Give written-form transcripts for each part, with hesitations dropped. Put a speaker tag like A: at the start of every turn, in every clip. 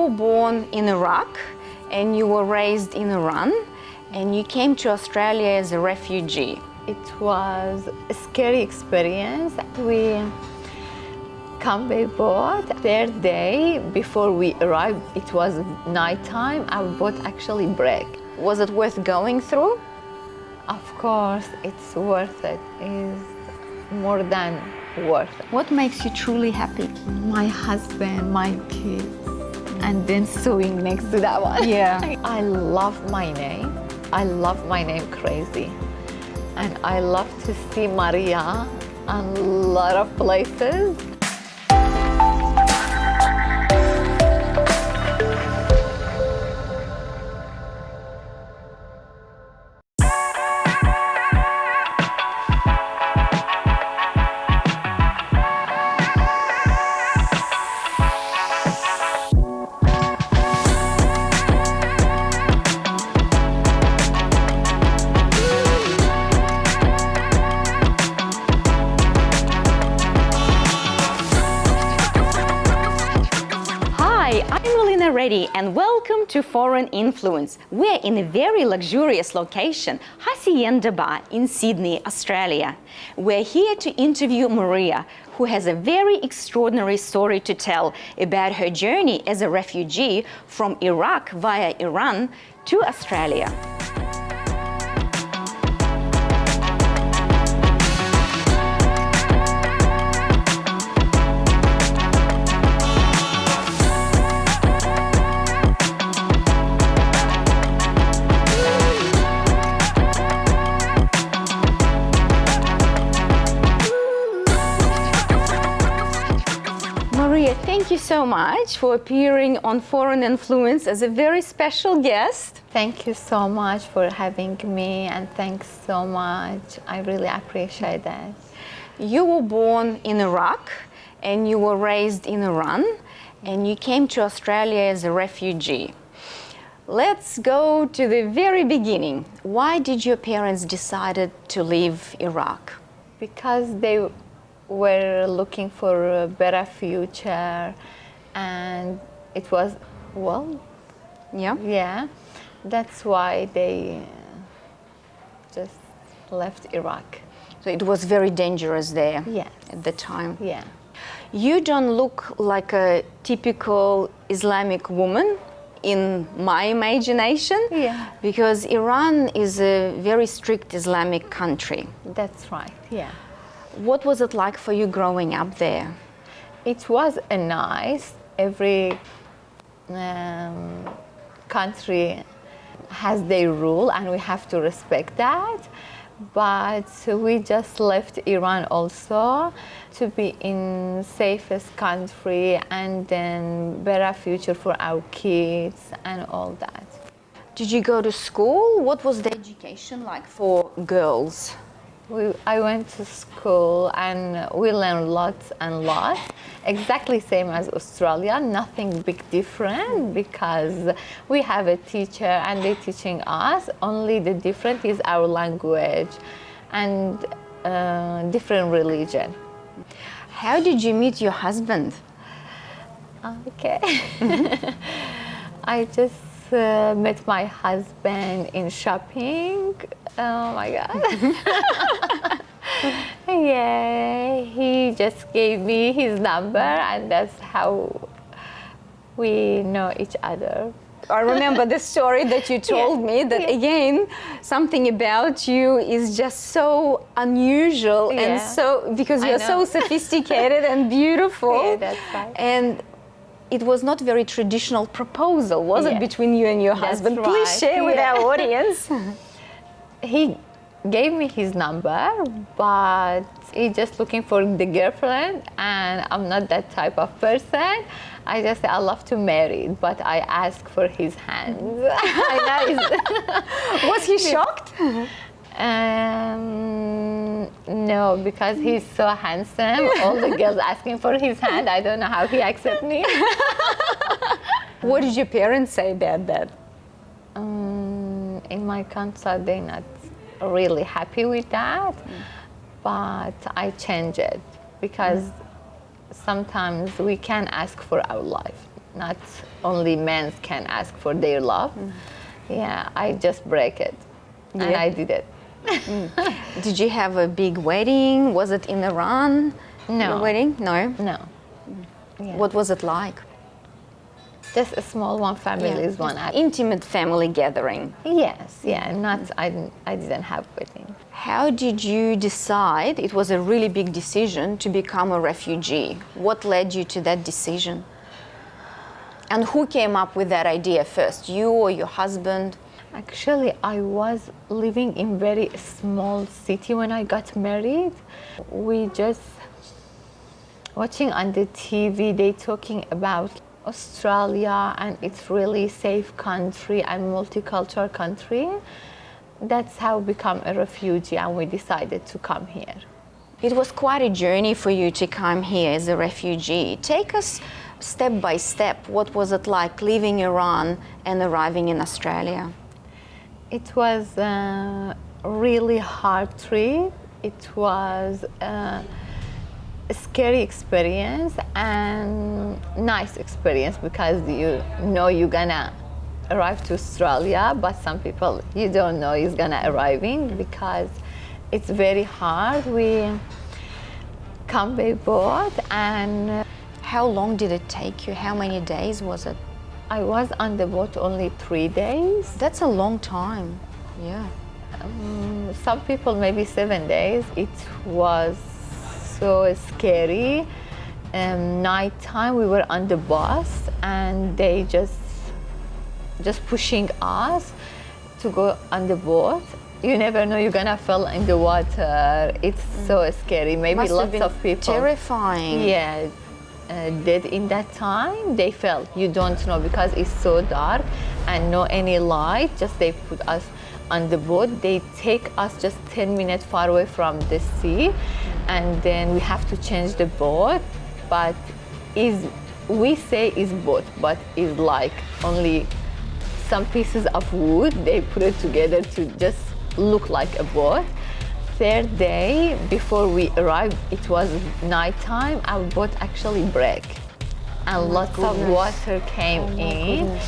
A: were born in Iraq and you were raised in Iran and you came to Australia as a refugee.
B: It was a scary experience. We come by boat. Third day before we arrived, it was nighttime. Our boat actually broke.
A: Was it worth going through?
B: Of course, it's worth it. It's more than worth it.
A: What makes you truly happy?
B: My husband, my kids, and then sewing next to that one.
A: Yeah.
B: I love my name. I love my name crazy. And I love to see Mariya in a lot of places.
A: And welcome to Foreign Influence. We're in a very luxurious location, Hacienda Bar in Sydney, Australia. We're here to interview Mariya, who has a very extraordinary story to tell about her journey as a refugee from Iraq via Iran to Australia. Thank you so much for appearing on Foreign Influence as a very special guest.
B: Thank you so much for having me, and thanks so much. I really appreciate that.
A: You were born in Iraq and you were raised in Iran and you came to Australia as a refugee. Let's go to the very beginning. Why did your parents decide to leave Iraq?
B: Because they were looking for a better future, and it was, yeah, that's why they just left Iraq.
A: So it was very dangerous there.
B: Yes.
A: At the time.
B: Yeah.
A: You don't look like a typical Islamic woman in my imagination.
B: Yeah.
A: Because Iran is a very strict Islamic country.
B: That's right, yeah.
A: What was it like for you growing up there?
B: It was nice. Every country has their rule and we have to respect that. But we just left Iran also to be in safest country and then better future for our kids and all that.
A: Did you go to school? What was the education like for girls?
B: I went to school and we learned lots and lots. Exactly same as Australia, nothing big different because we have a teacher and they're teaching us. Only the difference is our language and different religion.
A: How did you meet your husband?
B: Okay. I just met my husband in shopping. Oh my God. Yeah, he just gave me his number and that's how we know each other.
A: I remember the story that you told me that again, something about you is just so unusual and so, because you're so sophisticated and beautiful.
B: Yeah, that's right.
A: And it was not very traditional proposal, was it, between you and your husband?
B: Right.
A: Please share with our audience.
B: He gave me his number, but he's just looking for the girlfriend, and I'm not that type of person. I just say I love to marry, but I ask for his hand.
A: Was he shocked?
B: No, because he's so handsome. All the girls asking for his hand. I don't know how he accepts me.
A: What did your parents say about that?
B: In my country, they're not really happy with that, but I change it because sometimes we can ask for our life. not only men can ask for their love. Yeah, I just break it, and
A: Yeah.
B: I did it.
A: Did you have a big wedding? Was it in Iran?
B: No.
A: Your wedding? No.
B: No. Yeah.
A: What was it like?
B: Just a small one, families one.
A: Intimate family gathering.
B: Yes, yeah. Not. I didn't have wedding.
A: How did you decide? It was a really big decision to become a refugee. What led you to that decision? And who came up with that idea first, you or your husband?
B: Actually, I was living in very small city when I got married. We just watching on the TV, they talking about Australia and it's really safe country and multicultural country. That's how we become a refugee and we decided to come here.
A: It was quite a journey for you to come here as a refugee. Take us step by step. What was it like leaving Iran and arriving in Australia?
B: It was a really hard trip. It was a scary experience and nice experience because you know you're gonna arrive to Australia, but some people you don't know is gonna arriving because it's very hard. We come by boat and
A: How long did it take you? How many days was it?
B: I was on the boat only 3 days.
A: That's a long time. Yeah.
B: Some people maybe 7 days. It was so scary. Nighttime we were on the bus and they just pushing us to go on the boat. You never know you're gonna fall in the water. It's so scary. Maybe
A: Must have
B: lots
A: been
B: of people.
A: terrifying.
B: Yeah, dead in that time. They felt you don't know because it's so dark and no any light. Just they put us on the boat. They take us just 10 minutes far away from the sea, and then we have to change the boat. But we say is boat, but it's like only some pieces of wood. They put it together to just look like a boat. Third day before we arrived, it was nighttime. Our boat actually broke, and lots of water came in.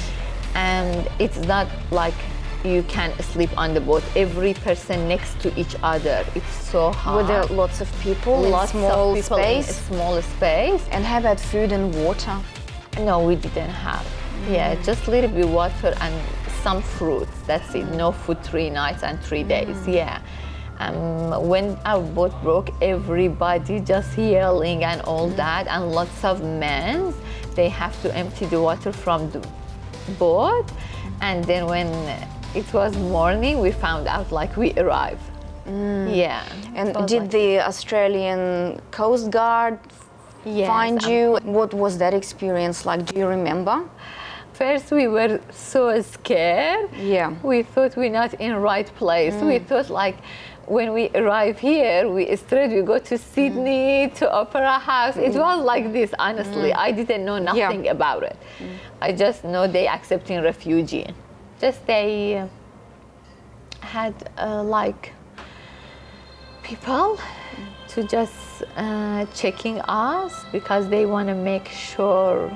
B: And it's not like you can sleep on the boat. Every person next to each other. It's so hard.
A: Were there lots of people
B: Lots
A: in small
B: of people
A: space?
B: in a small space.
A: And how about food and water?
B: No, we didn't have. Yeah, just a little bit water and some fruits. That's it. No food 3 nights and 3 days. Yeah. When our boat broke, everybody just yelling and all that, and lots of men. They have to empty the water from the boat, and then when it was morning, we found out like we arrived. Yeah.
A: And did the Australian Coast Guard
B: Yes,
A: find you? What was that experience like? Do you remember?
B: First, we were so scared.
A: Yeah.
B: We thought we're not in right place. We thought like when we arrive here, we go to Sydney, to Opera House. It was like this, honestly. I didn't know nothing about it. I just know they accepting refugee. Just they had like people to just checking us because they want to make sure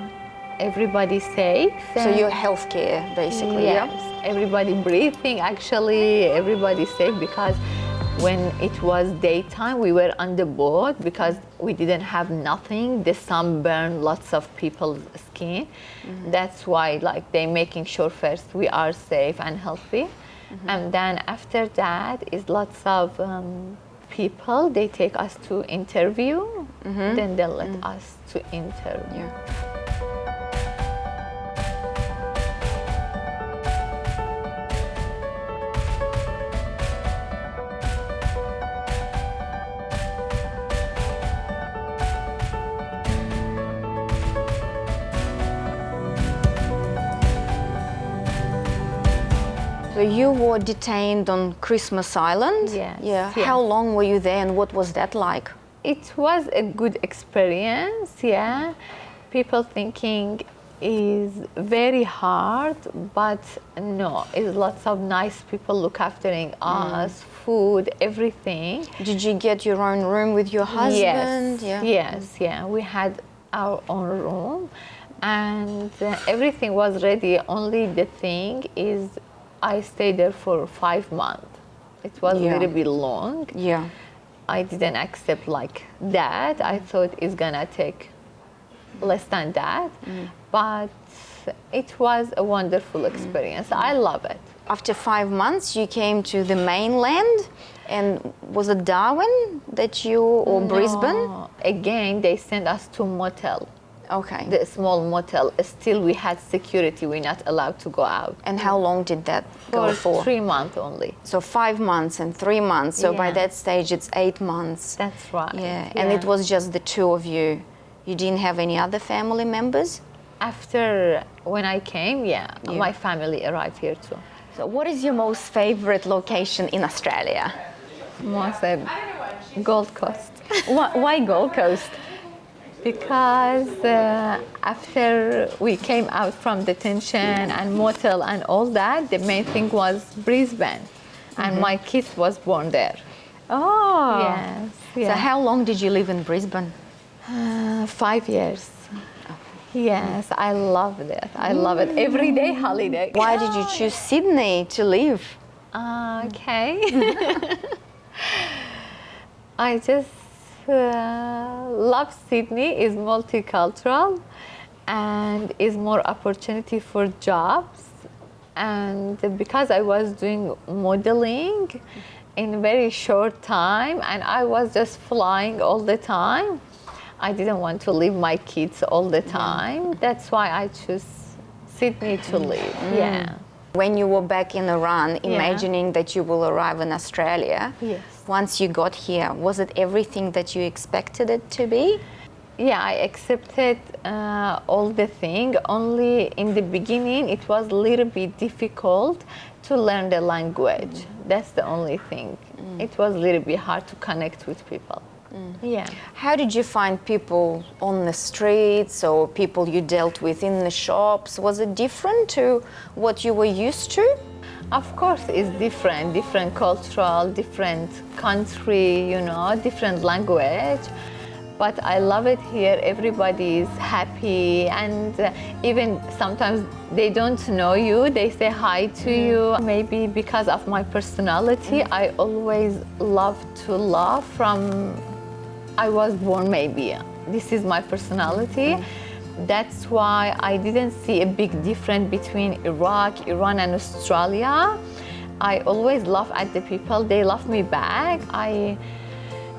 B: everybody's safe.
A: So your healthcare, basically.
B: Yes,
A: Yeah.
B: everybody breathing, actually, everybody's safe because when it was daytime, we were on the boat because we didn't have nothing. The sun burned lots of people's skin. That's why like they making sure first we are safe and healthy. And then after that is lots of people, they take us to interview, then they let us to interview.
A: Yeah. So you were detained on Christmas Island?
B: Yes,
A: Yeah.
B: yes.
A: How long were you there and what was that like?
B: It was a good experience, yeah. People thinking is very hard, but no, it's lots of nice people look after us, food, everything.
A: Did you get your own room with your husband?
B: Yes, yes, yeah. We had our own room, and everything was ready. Only the thing is, I stayed there for 5 months. It was a little bit long.
A: Yeah.
B: I didn't accept like that. I thought it's gonna take less than that, but it was a wonderful experience. I love it.
A: After 5 months, you came to the mainland, and was it Darwin that you, or Brisbane?
B: No. Again, they sent us to motel,
A: Okay.
B: the small motel. Still, we had security. We're not allowed to go out.
A: And how long did that go for?
B: 3 months only.
A: So 5 months and 3 months. So by
B: Yeah.
A: that stage, it's 8 months.
B: That's right.
A: Yeah. And it was just the two of you. You didn't have any other family members?
B: After when I came, my family arrived here too.
A: So what is your most favorite location in Australia?
B: Most Gold Coast.
A: Why Gold Coast?
B: Because after we came out from detention and motel and all that, the main thing was Brisbane, and my kids was born there.
A: Oh.
B: Yes.
A: So how long did you live in Brisbane?
B: 5 years. Yes, I loved it. I love it. Every day holiday.
A: Why did you choose Sydney to live?
B: Okay. I just love Sydney. Is multicultural and is more opportunity for jobs. And because I was doing modeling in a very short time, and I was just flying all the time, I didn't want to leave my kids all the time. That's why I chose Sydney to live. Yeah.
A: When you were back in Iran, imagining that you will arrive in Australia,
B: Yes.
A: once you got here, was it everything that you expected it to be?
B: Yeah, I accepted all the thing. Only in the beginning, it was a little bit difficult to learn the language. That's the only thing. It was a little bit hard to connect with people. Yeah.
A: How did you find people on the streets or people you dealt with in the shops? Was it different to what you were used to?
B: Of course, it's different cultural, different country, different language. But I love it here. Everybody is happy, and even sometimes they don't know you, they say hi to you. Maybe because of my personality, I always love to laugh from I was born, maybe. This is my personality. That's why I didn't see a big difference between Iraq, Iran, and Australia. I always laugh at the people. They love me back. I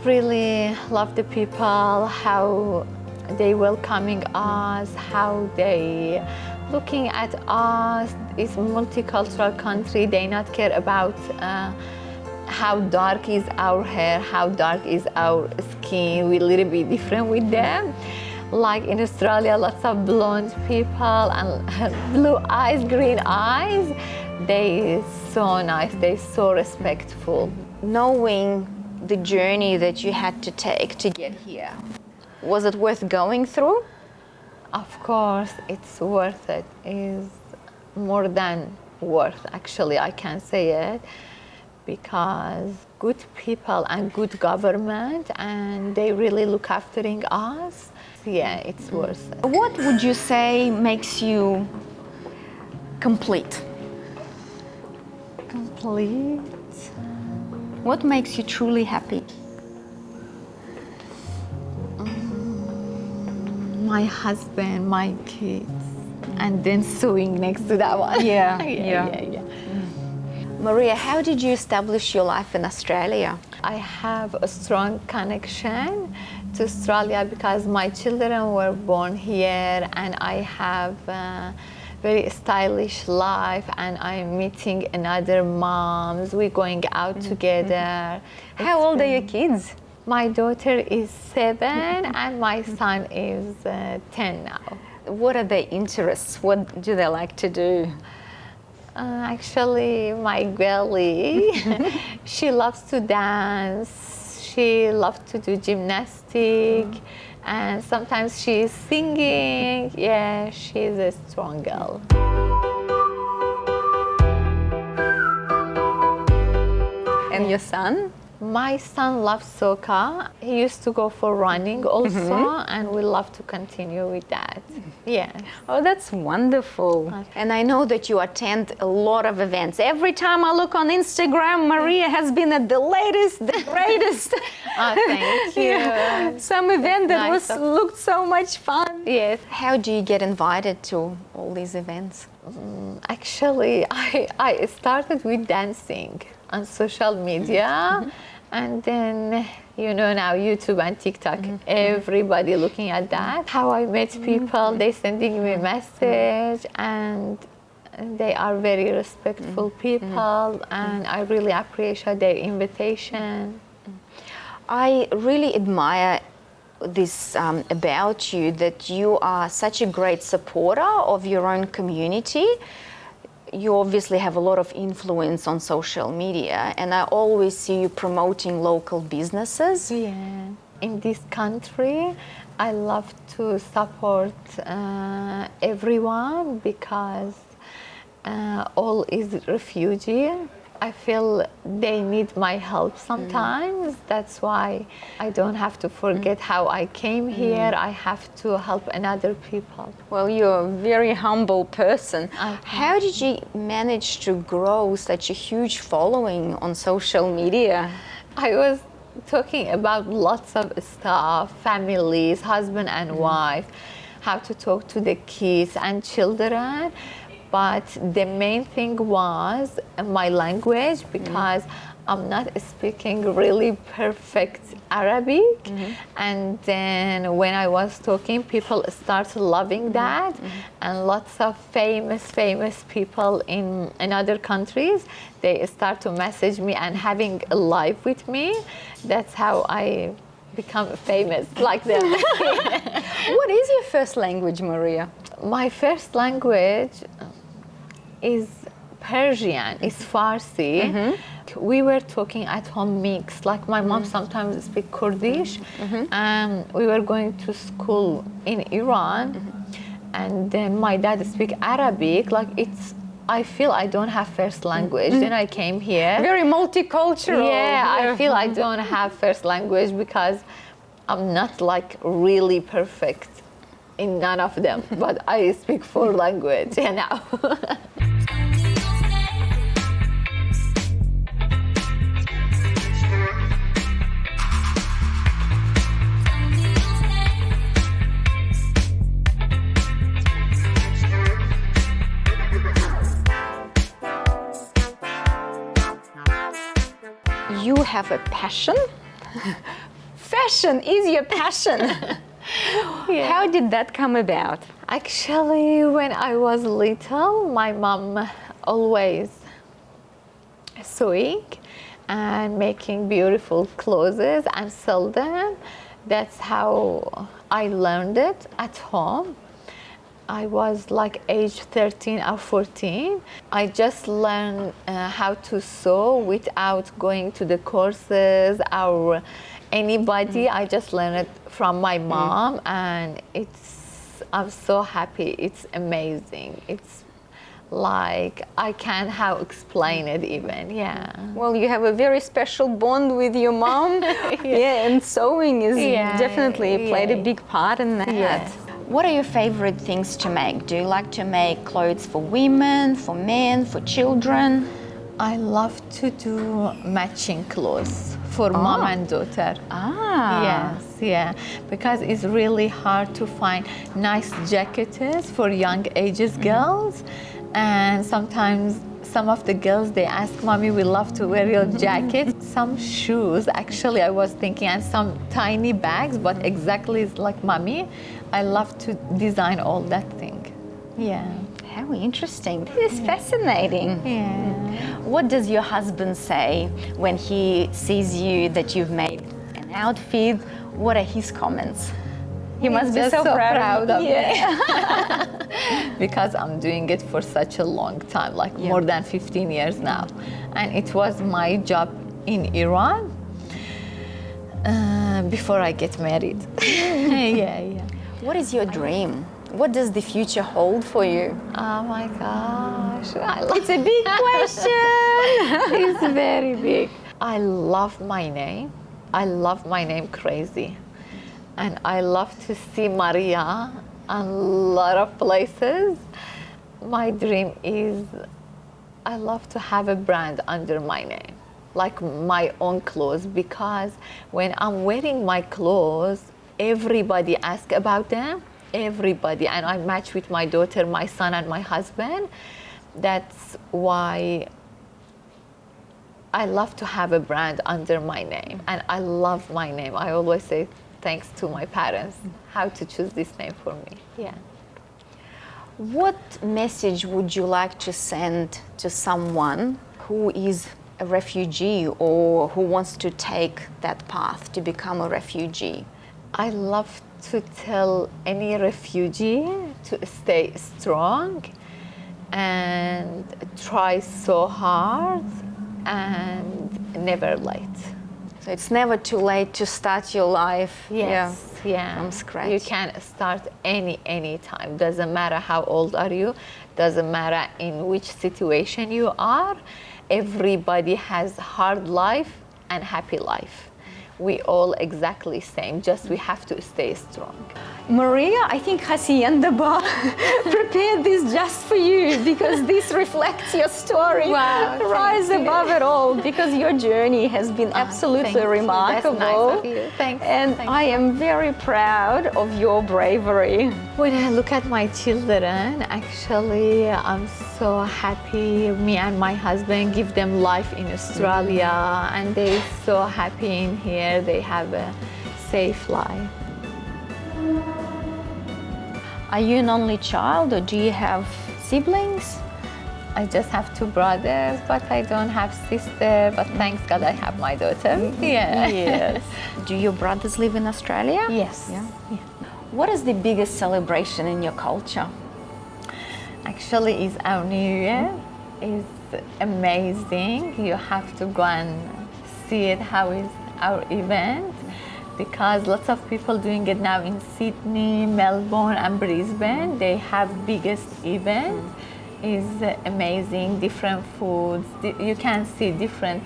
B: really love the people, how they welcoming us, how they looking at us. It's a multicultural country. They not care about how dark is our hair, how dark is our skin. We're a little bit different with them. Like in Australia, lots of blonde people and blue eyes, green eyes. They so nice, they so respectful.
A: Knowing the journey that you had to take to get here, was it worth going through?
B: Of course, it's worth it. It's more than worth, actually, I can say it. Because good people and good government, and they really look after us. Yeah, it's worth it.
A: What would you say makes you complete?
B: Complete.
A: What makes you truly happy?
B: My husband, my kids, and then sewing next to that one.
A: Yeah. Mariya, how did you establish your life in Australia?
B: I have a strong connection to Australia because my children were born here, and I have a very stylish life, and I'm meeting another moms. We're going out together.
A: How old are your kids?
B: My daughter is 7 and my son is 10 now.
A: What are their interests? What do they like to do?
B: Actually, my girlie, she loves to dance, she loves to do gymnastic, and sometimes she's singing. Yeah, she's a strong girl.
A: And your son?
B: My son loves soccer. He used to go for running also, and we love to continue with that. Yeah.
A: Oh, that's wonderful. And I know that you attend a lot of events. Every time I look on Instagram, Mariya has been at the latest, the greatest.
B: Oh, thank you.
A: Yeah. Some event that
B: nice
A: looked so much fun.
B: Yes.
A: How do you get invited to all these events?
B: Actually, I started with dancing on social media, and then now YouTube and TikTok, everybody looking at that. How I met people, they sending me a message, and they are very respectful people, and I really appreciate their invitation.
A: I really admire this about you, that you are such a great supporter of your own community. You obviously have a lot of influence on social media, and I always see you promoting local businesses.
B: Yeah. In this country, I love to support everyone because all is refugee. I feel they need my help sometimes. That's why I don't have to forget how I came here. I have to help another people.
A: Well, you're a very humble person. How did you manage to grow such a huge following on social media?
B: I was talking about lots of stuff, families, husband and wife, how to talk to the kids and children. But the main thing was my language, because I'm not speaking really perfect Arabic. And then when I was talking, people started loving that. And lots of famous people in other countries, they start to message me and having a live with me. That's how I become famous like them.
A: What is your first language, Mariya?
B: My first language is Persian, is Farsi. We were talking at home mixed, like my mom sometimes speak Kurdish, and we were going to school in Iran, and then my dad speak Arabic. Like I feel I don't have first language. Then I came here.
A: Very multicultural.
B: Yeah, I feel I don't have first language because I'm not like really perfect in none of them, but I speak 4 languages now.
A: You have a passion? Fashion is your passion.
B: Yeah.
A: How did that come about?
B: Actually, when I was little, my mom always sewing and making beautiful clothes and sell them. That's how I learned it at home. I was like age 13 or 14. I just learned how to sew without going to the courses or anybody. I just learned it from my mom, and I'm so happy. It's amazing. It's like I can't how explain it even. Yeah.
A: Well, you have a very special bond with your mom. Yeah, and sewing is definitely played a big part in that.
B: Yes.
A: What are your favorite things to make? Do you like to make clothes for women, for men, for children?
B: I love to do matching clothes for mom and daughter. Yes, yeah, because it's really hard to find nice jackets for young ages girls, and sometimes some of the girls, they ask, Mommy, we love to wear your jacket. Some shoes, actually, I was thinking, and some tiny bags, but exactly like Mommy. I love to design all that thing. Yeah.
A: How interesting. This is fascinating.
B: Yeah.
A: What does your husband say when he sees you that you've made an outfit? What are his comments? He must be so proud of me. Because I'm doing it for such a long time, like more than 15 years now. And it was my job in Iran before I get married. Yeah. What is your dream? What does the future hold for you?
B: Oh my gosh.
A: It's a big question.
B: It's very big. I love my name. I love my name crazy. And I love to see Mariya a lot of places. My dream is I love to have a brand under my name, like my own clothes, because when I'm wearing my clothes, everybody asks about them, everybody, and I match with my daughter, my son, and my husband. That's why I love to have a brand under my name, and I love my name. I always say thanks to my parents how to choose this name for me. Yeah.
A: What message would you like to send to someone who is a refugee or who wants to take that path to become a refugee?
B: I love to tell any refugee to stay strong and try so hard and never late.
A: So it's never too late to start your life.
B: Yes, yeah.
A: From scratch.
B: You can start any time. Doesn't matter how old are you. Doesn't matter in which situation you are. Everybody has hard life and happy life. We all exactly same. Just we have to stay strong.
A: Mariya, I think Hacienda Bar prepared this just for you because this reflects your story.
B: Wow,
A: Rise above it all, because your journey has been absolutely remarkable.
B: That's nice of you. Thanks.
A: And
B: Thanks.
A: I am very proud of your bravery.
B: When I look at my children, actually, I'm so happy. Me and my husband give them life in Australia, and they're so happy in here. They have a safe life.
A: Are you an only child, or do you have siblings?
B: I just have 2 brothers, but I don't have sister. But thanks God, I have my daughter. Yeah.
A: Yes. Do your brothers live in Australia?
B: Yes.
A: Yeah. What is the biggest celebration in your culture?
B: Actually, it's our New Year. It's amazing. You have to go and see it. How is our event? Because lots of people doing it now in Sydney, Melbourne, and Brisbane. They have biggest event. Is amazing. Different foods. You can see different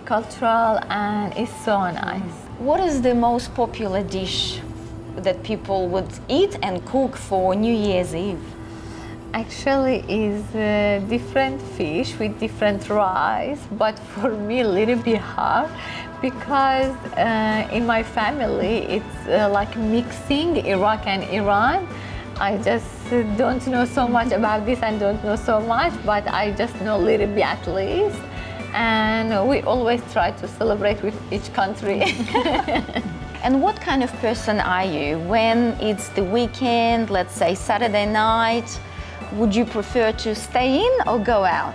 B: cultural, and it's so nice.
A: What is the most popular dish that people would eat and cook for New Year's Eve?
B: Actually, is different fish with different rice, but for me a little bit hard because in my family it's like mixing Iraq and Iran. I just don't know so much about this and don't know so much, but I just know a little bit at least. And we always try to celebrate with each country.
A: And what kind of person are you? When it's the weekend, let's say Saturday night, would you prefer to stay in or go out?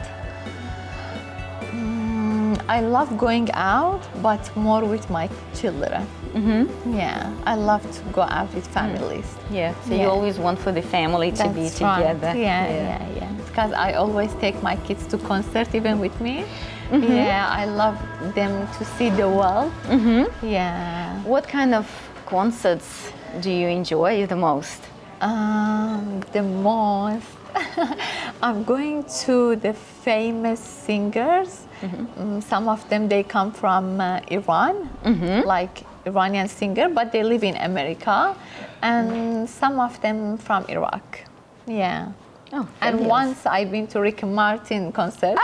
B: I love going out, but more with my children. Mm-hmm. Yeah, I love to go out with families.
A: Yeah, so you always want for the family to be together.
B: Right. Yeah. Because I always take my kids to concert even with me. Mm-hmm. Yeah, I love them to see the world. Mm-hmm. Yeah.
A: What kind of concerts do you enjoy the most?
B: The most, I'm going to the famous singers. Mm-hmm. Some of them, they come from Iran, like Iranian singer, but they live in America. And some of them from Iraq. Yeah.
A: Oh,
B: and once I've been to Ricky Martin concert.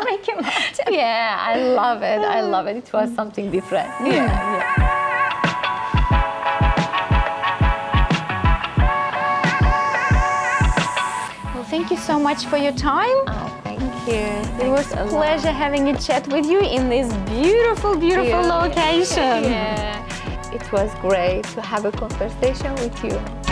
A: Ricky Martin.
B: Yeah, I love it. I love it. It was something different. Yeah.
A: Thank you so much for your time.
B: Oh, thank you.
A: It was a pleasure having a chat with you in this beautiful location.
B: Yeah. It was great to have a conversation with you.